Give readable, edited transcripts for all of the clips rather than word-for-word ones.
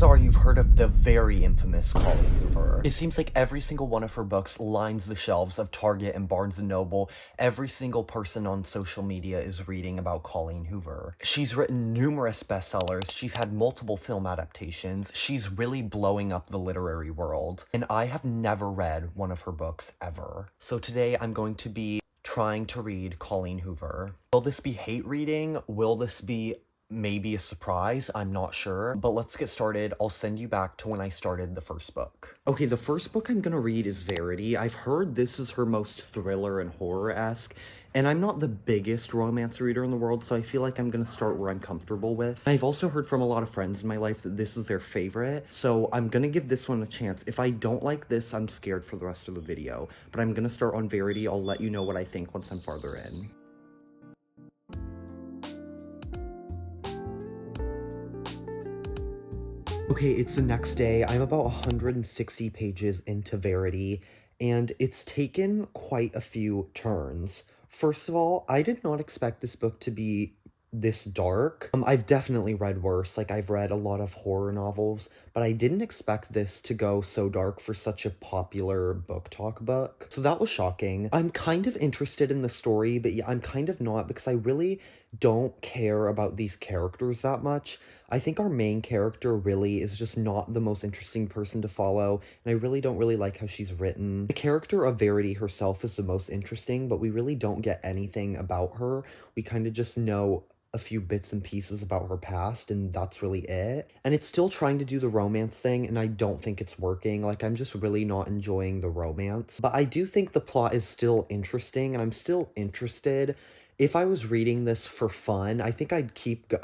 Chances are you've heard of the very infamous Colleen Hoover. It seems like every single one of her books lines the shelves of Target and Barnes & Noble. Every single person on social media is reading about Colleen Hoover. She's written numerous bestsellers, she's had multiple film adaptations, she's really blowing up the literary world, and I have never read one of her books ever. So today I'm going to be trying to read Colleen Hoover. Will this be hate reading? Will this be maybe a surprise? I'm not sure, but let's get started. I'll send you back to when I started the first book. Okay, the first book I'm gonna read is Verity. I've heard this is her most thriller and horror-esque, and I'm not the biggest romance reader in the world, so I feel like I'm gonna start where I'm comfortable with. I've also heard from a lot of friends in my life that this is their favorite, so I'm gonna give this one a chance. If I don't like this, I'm scared for the rest of the video, but I'm gonna start on Verity. I'll let you know what I think once I'm farther in. Okay, it's the next day. I'm about 160 pages into Verity, and it's taken quite a few turns. First of all, I did not expect this book to be this dark. I've definitely read worse, like I've read a lot of horror novels, but I didn't expect this to go so dark for such a popular book talk book. So that was shocking. I'm kind of interested in the story, but yeah, I'm kind of not because I really don't care about these characters that much. I think our main character really is just not the most interesting person to follow, and I really don't really like how she's written. The character of Verity herself is the most interesting, but we really don't get anything about her. We kind of just know a few bits and pieces about her past, and that's really it. And it's still trying to do the romance thing, and I don't think it's working. Like, I'm just really not enjoying the romance. But I do think the plot is still interesting, and I'm still interested. If I was reading this for fun, I think I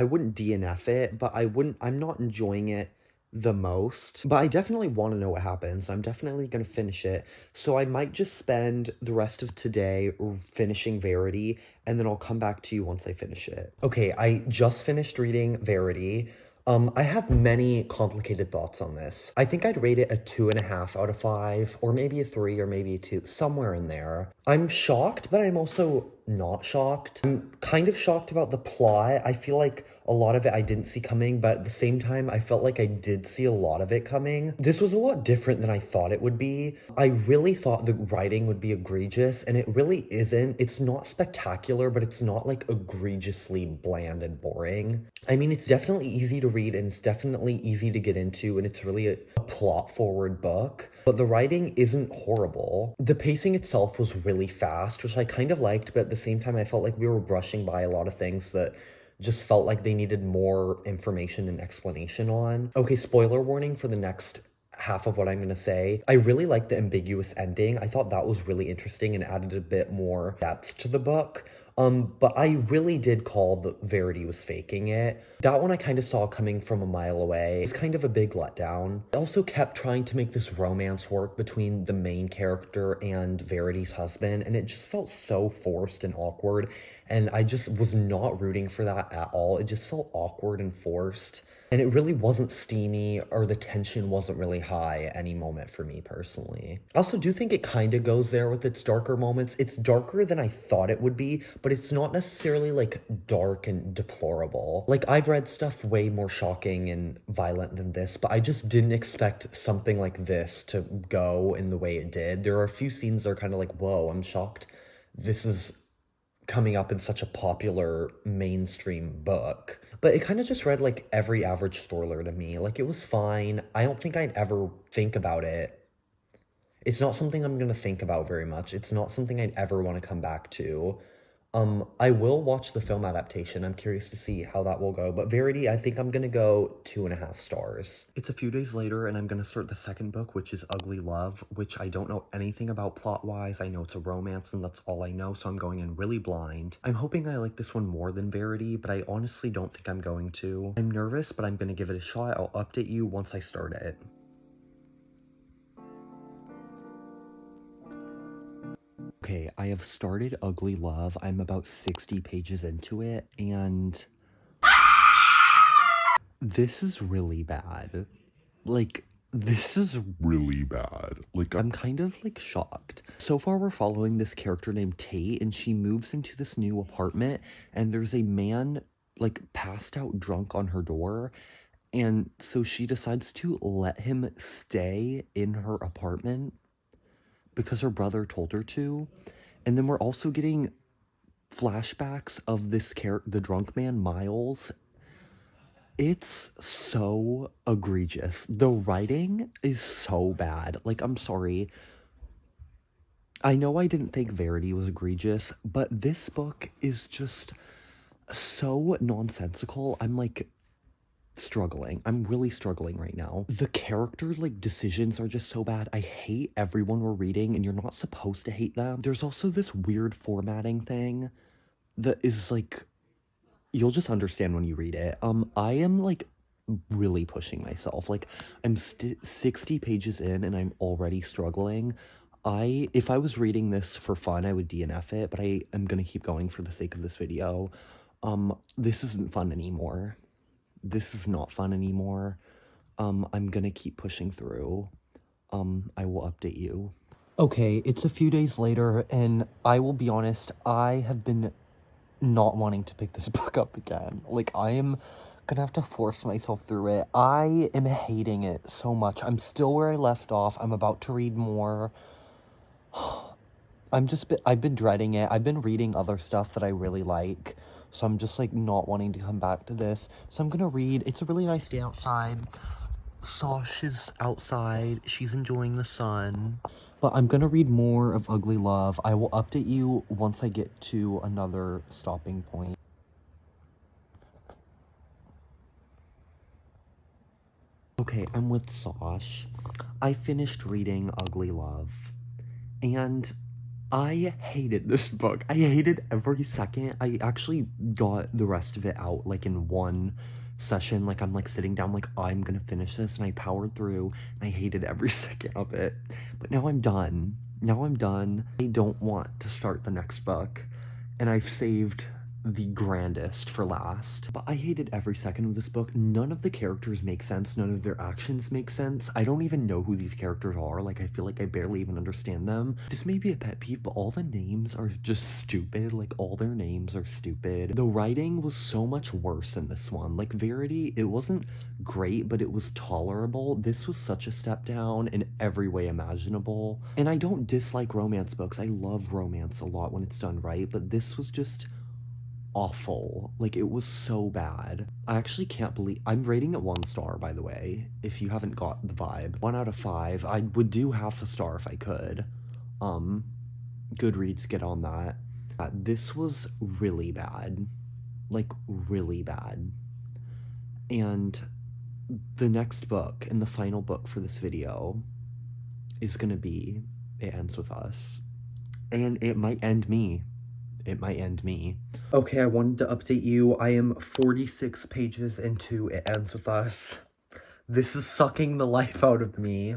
wouldn't DNF it, but I'm not enjoying it the most. But I definitely want to know what happens. I'm definitely going to finish it. So I might just spend the rest of today finishing Verity, and then I'll come back to you once I finish it. Okay, I just finished reading Verity. I have many complicated thoughts on this. I think I'd rate it a 2.5 out of 5, or maybe a 3, or maybe a 2, somewhere in there. I'm shocked, but I'm also not shocked. I'm kind of shocked about the plot. I feel like a lot of it I didn't see coming, but at the same time, I felt like I did see a lot of it coming. This was a lot different than I thought it would be. I really thought the writing would be egregious, and it really isn't. It's not spectacular, but it's not like egregiously bland and boring. I mean, it's definitely easy to read, and it's definitely easy to get into, and it's really a plot-forward book, but the writing isn't horrible. The pacing itself was really fast, which I kind of liked, but at the same time, I felt like we were brushing by a lot of things that just felt like they needed more information and explanation on. Okay, spoiler warning for the next half of what I'm going to say. I really like the ambiguous ending. I thought that was really interesting and added a bit more depth to the book. But I really did call that Verity was faking it. That one I kind of saw coming from a mile away. It was kind of a big letdown. I also kept trying to make this romance work between the main character and Verity's husband, and it just felt so forced and awkward, and I just was not rooting for that at all. It just felt awkward and forced. And it really wasn't steamy, or the tension wasn't really high at any moment for me personally. I also do think it kind of goes there with its darker moments. It's darker than I thought it would be, but it's not necessarily like dark and deplorable. Like, I've read stuff way more shocking and violent than this, but I just didn't expect something like this to go in the way it did. There are a few scenes that are kind of like, whoa, I'm shocked this is coming up in such a popular mainstream book. But it kind of just read like every average thriller to me. Like, it was fine. I don't think I'd ever think about it. It's not something I'm gonna think about very much. It's not something I'd ever want to come back to. I will watch the film adaptation. I'm curious to see how that will go. But Verity, I think I'm gonna go 2.5 stars. It's a few days later, and I'm gonna start the second book, which is Ugly Love, which I don't know anything about plot-wise. I know it's a romance, and that's all I know, so I'm going in really blind. I'm hoping I like this one more than Verity, but I honestly don't think I'm going to. I'm nervous, but I'm gonna give it a shot. I'll update you once I start it. Okay, I have started Ugly Love. I'm about 60 pages into it, and this is really bad. Like, this is really bad. Like, I'm kind of, like, shocked. So far, we're following this character named Tate, and she moves into this new apartment, and there's a man, like, passed out drunk on her door, And so she decides to let him stay in her apartment because her brother told her to. And then we're also getting flashbacks of the drunk man, Miles. It's so egregious. The writing is so bad. Like, I'm sorry. I know I didn't think Verity was egregious, but this book is just so nonsensical. I'm like struggling. I'm really struggling right now. The character decisions are just so bad. I hate everyone we're reading, and you're not supposed to hate them. There's also this weird formatting thing that is like, you'll just understand when you read it. I am like really pushing myself. Like, I'm 60 pages in and I'm already struggling. If I was reading this for fun, I would DNF it, but I am gonna keep going for the sake of this video. This isn't fun anymore. This is not fun anymore. I'm gonna keep pushing through. I will update you. Okay, it's a few days later, and I will be honest, I have been not wanting to pick this book up again. Like, I am gonna have to force myself through it. I am hating it so much. I'm still where I left off. I'm about to read more. I've been dreading it. I've been reading other stuff that I really like, so I'm just like not wanting to come back to this. So I'm gonna read. It's a really nice day outside. Sosh is outside. She's enjoying the sun. But I'm gonna read more of Ugly Love. I will update you once I get to another stopping point. Okay, I'm with Sosh. I finished reading Ugly Love, and I hated this book. I hated every second. I actually got the rest of it out, like, in one session. Like, I'm, like, sitting down, like, I'm gonna finish this, and I powered through, and I hated every second of it. But now I'm done. Now I'm done. I don't want to start the next book, and I've saved the grandest for last. But I hated every second of this book. None of the characters make sense. None of their actions make sense. I don't even know who these characters are. Like, I feel like I barely even understand them. This may be a pet peeve, but all the names are just stupid. Like, all their names are stupid. The writing was so much worse in this one. Like, Verity, it wasn't great, but it was tolerable. This was such a step down in every way imaginable. And I don't dislike romance books. I love romance a lot when it's done right, but this was just awful. Like, it was so bad. I actually can't believe I'm rating it 1 star, by the way, if you haven't got the vibe. 1 out of 5. I would do half a star if I could. Goodreads, get on that. This was really bad. Like, really bad. And the next book and the final book for this video is gonna be It Ends With Us. And it might end me. It might end me. Okay, I wanted to update you. I am 46 pages into It Ends With Us. This is sucking the life out of me.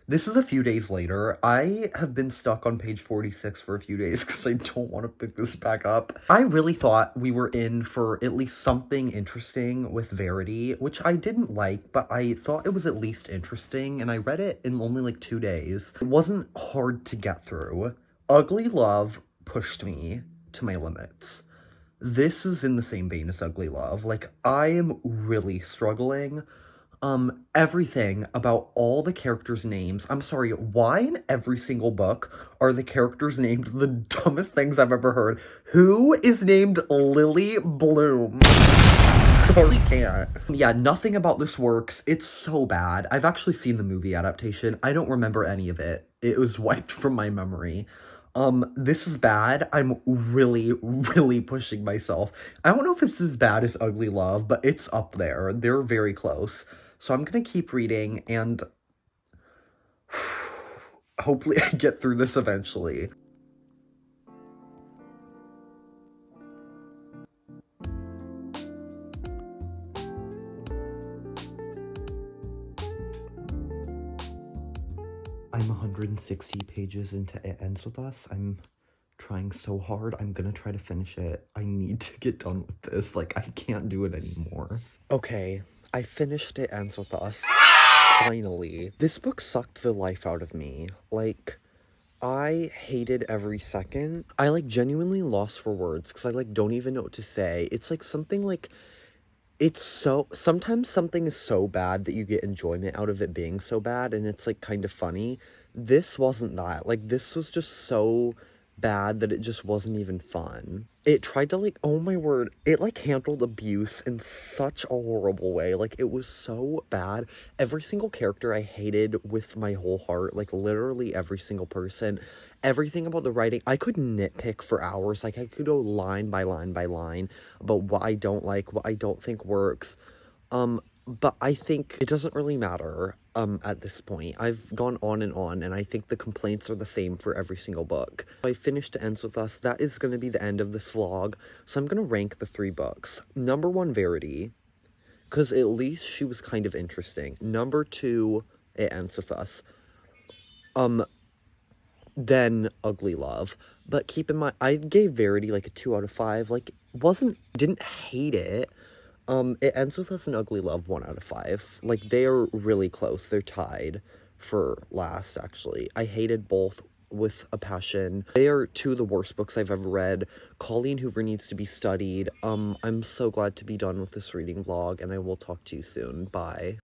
This is a few days later. I have been stuck on page 46 for a few days because I don't want to pick this back up. I really thought we were in for at least something interesting with Verity, which I didn't like, but I thought it was at least interesting, and I read it in only like 2 days. It wasn't hard to get through. Ugly Love pushed me to my limits. This is in the same vein as Ugly Love. Like, I am really struggling. Everything about all the characters' names. I'm sorry, why in every single book are the characters named the dumbest things I've ever heard? Who is named Lily Bloom? Sorry, can't. Yeah, nothing about this works. It's so bad. I've actually seen the movie adaptation. I don't remember any of it. It was wiped from my memory. This is bad. I'm really, really pushing myself. I don't know if it's as bad as Ugly Love, but it's up there. They're very close. So I'm gonna keep reading, and hopefully I get through this eventually. I'm 160 pages into It Ends With Us. I'm trying so hard. I'm gonna try to finish it. I need to get done with this. Like, I can't do it anymore. Okay, I finished It Ends With Us. Finally. This book sucked the life out of me. Like, I hated every second. I, like, genuinely lost for words, because I, like, don't even know what to say. It's, like, something, like, It's so sometimes something is so bad that you get enjoyment out of it being so bad, and it's, like, kind of funny. This wasn't that, like, this was just so bad that it just wasn't even fun. It tried to, like oh my word, it, like, handled abuse in such a horrible way, like, it was so bad. Every single character I hated with my whole heart, like, literally every single person. Everything about the writing I could nitpick for hours, like, I could go line by line by line about what I don't like, what I don't think works. But I think it doesn't really matter, at this point. I've gone on, and I think the complaints are the same for every single book. I finished Ends With Us. That is gonna be the end of this vlog, so I'm gonna rank the 3 books. Number 1, Verity, because at least she was kind of interesting. Number 2, It Ends With Us. Then Ugly Love. But keep in mind, I gave Verity, like, a 2 out of 5. Like, didn't hate it. It Ends With Us and Ugly Love, 1 out of 5. Like, they are really close. They're tied for last, actually. I hated both with a passion. They are 2 of the worst books I've ever read. Colleen Hoover needs to be studied. I'm so glad to be done with this reading vlog, and I will talk to you soon. Bye.